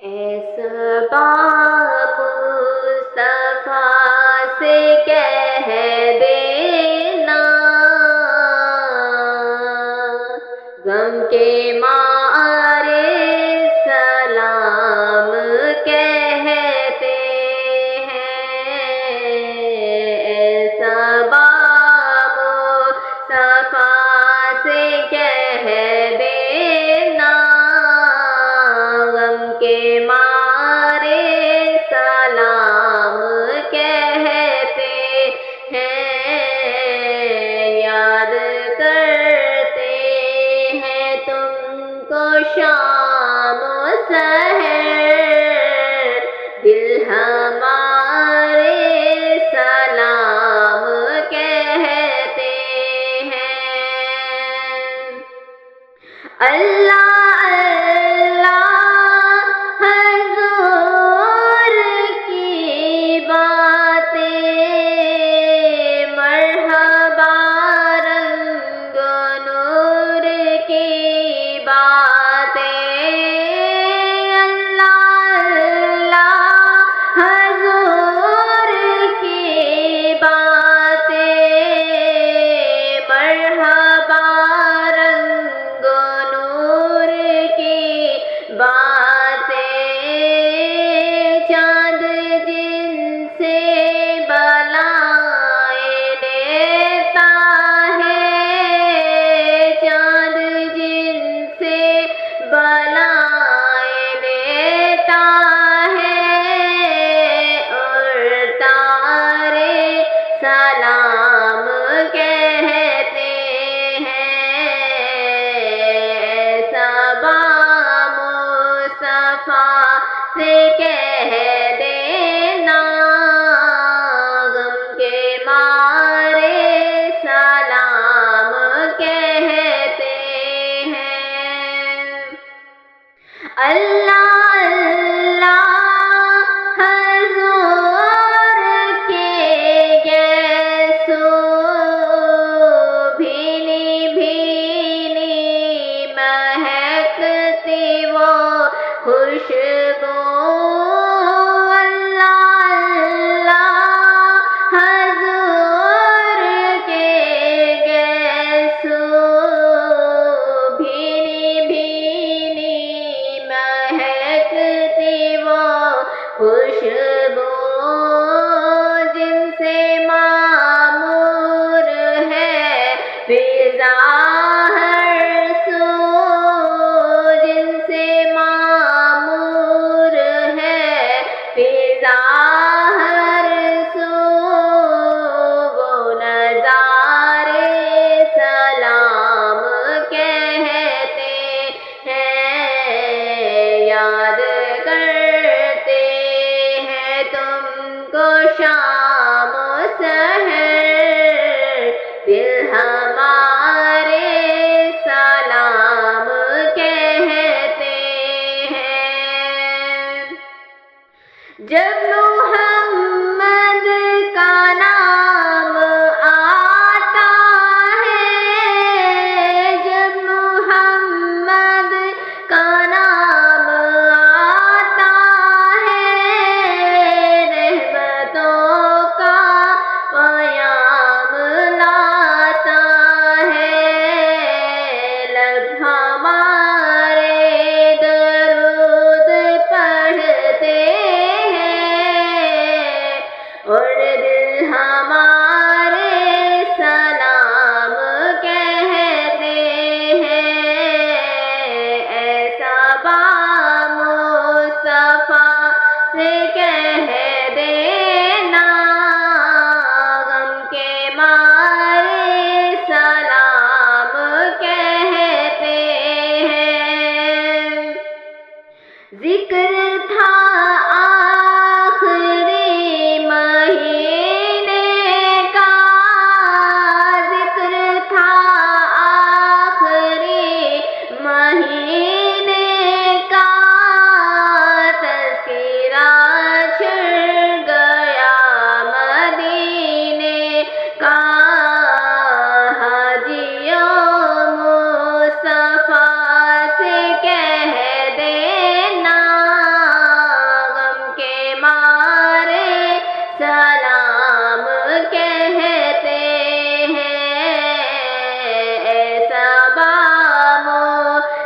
صبا مصطفیٰ سے کہہ دینا، غم کے مارے سلام کہتے ہیں۔ صبا مصطفیٰ سے کہہ دینا، غم کے مارے سلام کہتے ہیں۔ یاد کرتے ہیں تم کو شام و سحر، دل ہمارے سلام کہتے ہیں۔ اللہ حضور کی باتیں، مرحبا رنگ و نور کی باتیں، اللہ حضور کی باتیں، مرحبا رنگ و نور کی باتیں، چاند جن سے بلائیں لیتا ہے، چاند جن سے بلائیں لیتا ہے، اور تارے سلام کہتے ہیں۔ صبا مصطفیٰ سے کہہ دینا، غم کے مارے سلام کہتے ہیں۔ اللہ حضور کے گیسو بھینی بھینی مہکتی وہ خوشبو، اللہ حضور کے گیسو بھینی بھینی مہکتی وہ خوشبو، جن سے معمور ہے فضا ہر سو، جن سے معمور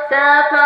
صفا